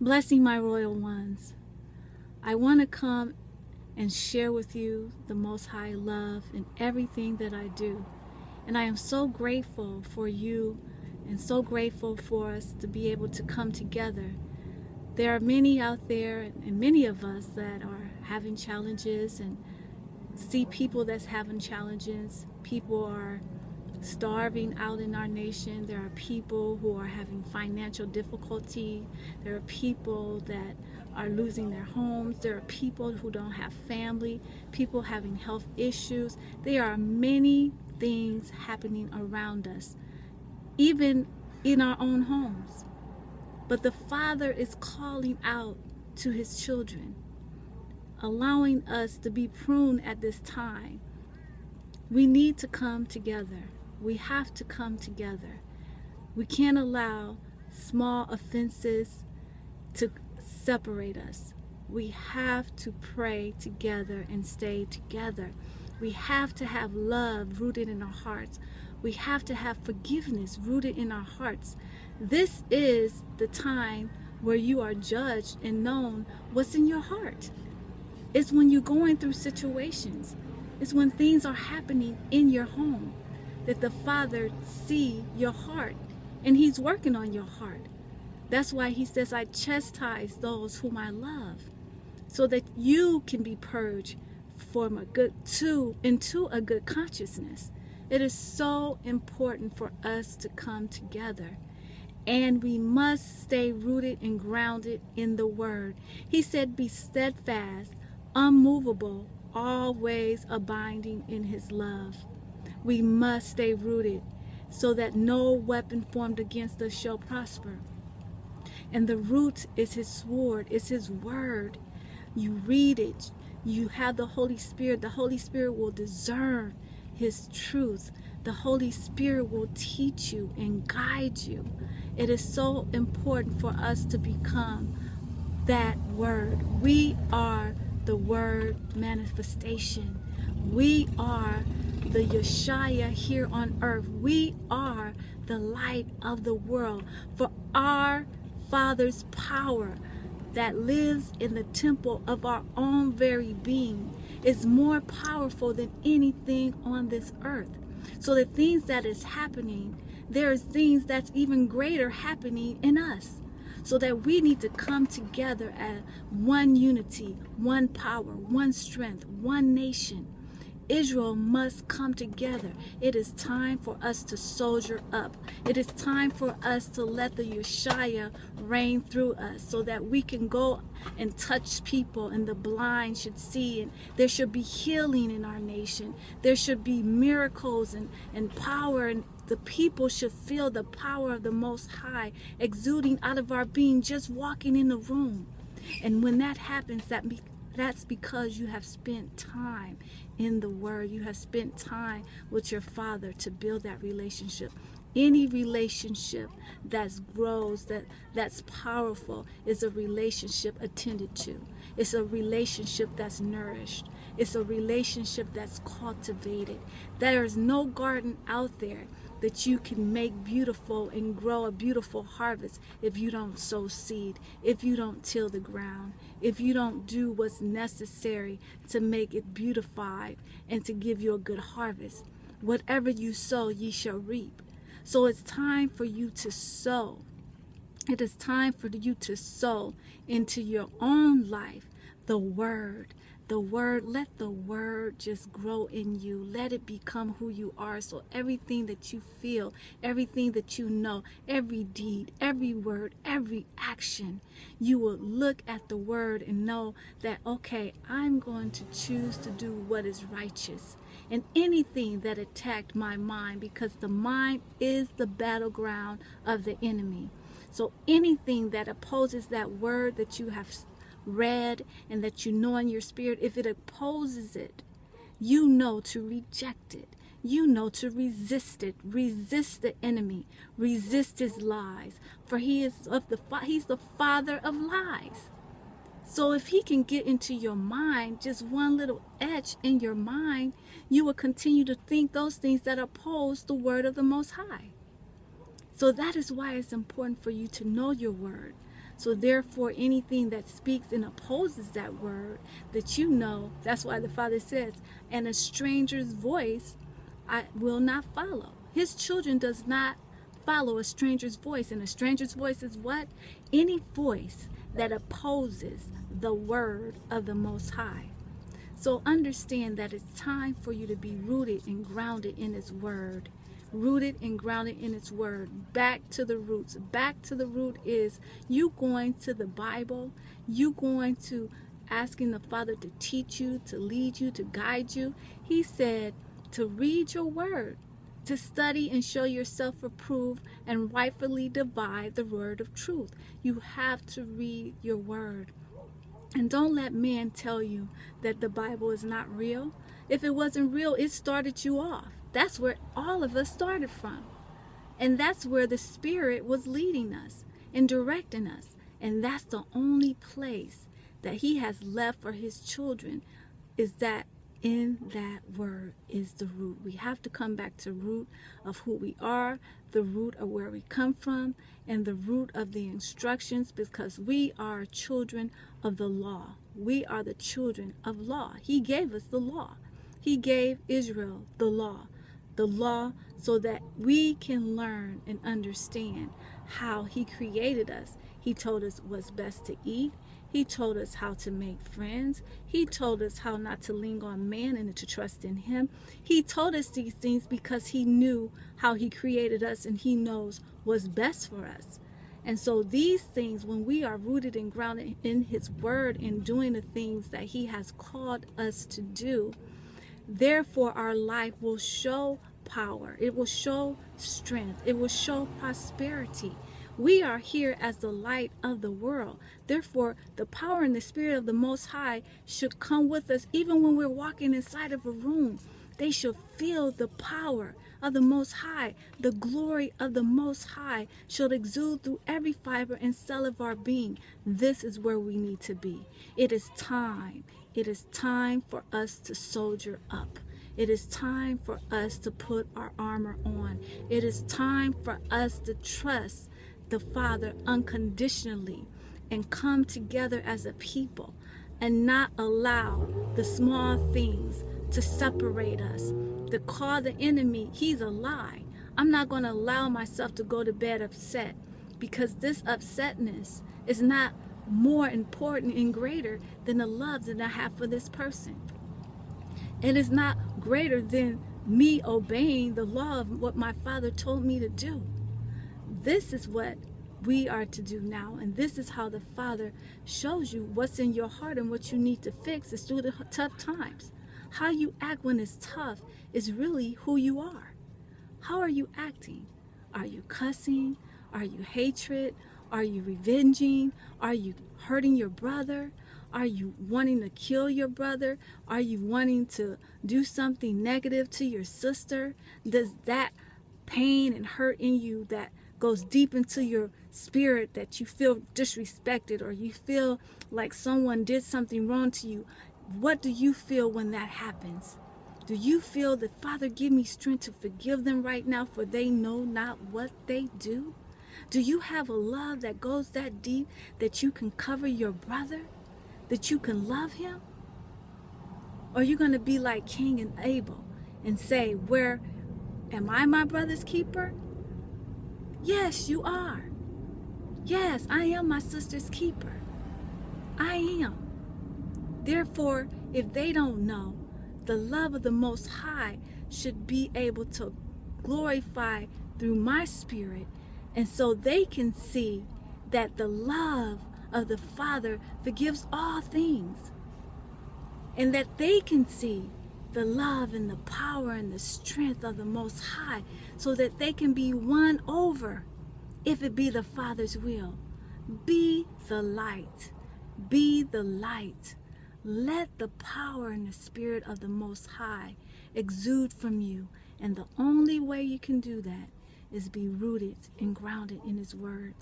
Blessing, my royal ones. I want to come and share with you the Most High love in everything that I do. And I am so grateful for you and so grateful for us to be able to come together. There are many out there and many of us that are having challenges and see people that's having challenges. People are starving out in our nation. There are people who are having financial difficulty. There are people that are losing their homes. There are people who don't have family, people having health issues. There are many things happening around us, even in our own homes. But the Father is calling out to his children, allowing us to be pruned at this time. We need to come together. We have to come together. We can't allow small offenses to separate us. We have to pray together and stay together. We have to have love rooted in our hearts. We have to have forgiveness rooted in our hearts. This is the time where you are judged and known what's in your heart. It's when you're going through situations. It's when things are happening in your home that the Father sees your heart, and he's working on your heart. That's why he says, I chastise those whom I love, so that you can be purged from into a good consciousness. It is so important for us to come together, and we must stay rooted and grounded in the word. He said, be steadfast, unmovable, always abiding in his love. We must stay rooted so that no weapon formed against us shall prosper. And the root is his sword, is his word. You read it. You have the Holy Spirit. The Holy Spirit will discern his truth. The Holy Spirit will teach you and guide you. It is so important for us to become that word. We are the word manifestation. We are the Yeshua here on earth. We are the light of the world. For our Father's power that lives in the temple of our own very being is more powerful than anything on this earth. So the things that is happening, there's things that's even greater happening in us. So that we need to come together as one unity, one power, one strength, one nation. Israel must come together. It is time for us to soldier up. It is time for us to let the Yeshua reign through us so that we can go and touch people and the blind should see, and there should be healing in our nation. There should be miracles and power, and the people should feel the power of the Most High exuding out of our being just walking in the room. And when that happens, that's because you have spent time in the Word. You have spent time with your Father to build that relationship. Any relationship that grows, that's powerful, is a relationship attended to. It's a relationship that's nourished. It's a relationship that's cultivated. There is no garden out there that you can make beautiful and grow a beautiful harvest if you don't sow seed, if you don't till the ground, if you don't do what's necessary to make it beautified and to give you a good harvest. Whatever you sow, ye shall reap. So it's time for you to sow. It is time for you to sow into your own life the word. The word, let the word just grow in you. Let it become who you are. So everything that you feel, everything that you know, every deed, every word, every action, you will look at the word and know that, okay, I'm going to choose to do what is righteous. And anything that attacked my mind, because the mind is the battleground of the enemy. So anything that opposes that word that you have read and that you know in your spirit, if it opposes it, you know to reject it. You know to resist it. Resist the enemy. Resist his lies. For he's the father of lies. So if he can get into your mind, just one little etch in your mind, you will continue to think those things that oppose the word of the Most High. So that is why it's important for you to know your word, So therefore, anything that speaks and opposes that word, that you know, that's why the Father says, and a stranger's voice I will not follow. His children does not follow a stranger's voice. And a stranger's voice is what? Any voice that opposes the word of the Most High. So understand that it's time for you to be rooted and grounded in His word. Rooted and grounded in His word. Back to the roots. Back to the root is you going to the Bible. You going to asking the Father to teach you, to lead you, to guide you. He said to read your word, to study and show yourself approved and rightfully divide the word of truth. You have to read your word. And don't let man tell you that the Bible is not real. If it wasn't real, it started you off. That's where all of us started from. And that's where the Spirit was leading us and directing us. And that's the only place that He has left for His children, is that in that word is the root. We have to come back to root of who we are, the root of where we come from, and the root of the instructions, because we are children of the law. We are the children of law. He gave us the law. He gave Israel the law so that we can learn and understand how He created us. He told us what's best to eat. He told us how to make friends. He told us how not to lean on man and to trust in Him. He told us these things because He knew how He created us, and He knows what's best for us. And so these things, when we are rooted and grounded in His word and doing the things that He has called us to do, therefore our life will show power. It will show strength. It will show prosperity. We are here as the light of the world. Therefore, the power and the Spirit of the Most High should come with us even when we're walking inside of a room. They should feel the power of the Most High. The glory of the Most High should exude through every fiber and cell of our being. This is where we need to be. It is time. It is time for us to soldier up. It is time for us to put our armor on. It is time for us to trust the Father unconditionally and come together as a people and not allow the small things to separate us, to call the enemy, he's a lie. I'm not going to allow myself to go to bed upset, because this upsetness is not more important and greater than the love that I have for this person. It is not greater than me obeying the law of what my Father told me to do. This is what we are to do now, and this is how the Father shows you what's in your heart and what you need to fix is through the tough times. How you act when it's tough is really who you are. How are you acting? Are you cussing? Are you hatred? Are you revenging? Are you hurting your brother? Are you wanting to kill your brother? Are you wanting to do something negative to your sister? Does that pain and hurt in you that goes deep into your spirit, that you feel disrespected or you feel like someone did something wrong to you, what do you feel when that happens? Do you feel that, Father, give me strength to forgive them right now, for they know not what they do? Do you have a love that goes that deep that you can cover your brother, that you can love him? Or are you going to be like Cain and Abel and say, where am I my brother's keeper? Yes, you are. Yes, I am my sister's keeper. I am. Therefore, if they don't know, the love of the Most High should be able to glorify through my spirit, and so they can see that the love of the Father forgives all things, and that they can see the love and the power and the strength of the Most High, so that they can be won over if it be the Father's will. Be the light. Be the light. Let the power and the Spirit of the Most High exude from you. And the only way you can do that is be rooted and grounded in His Word.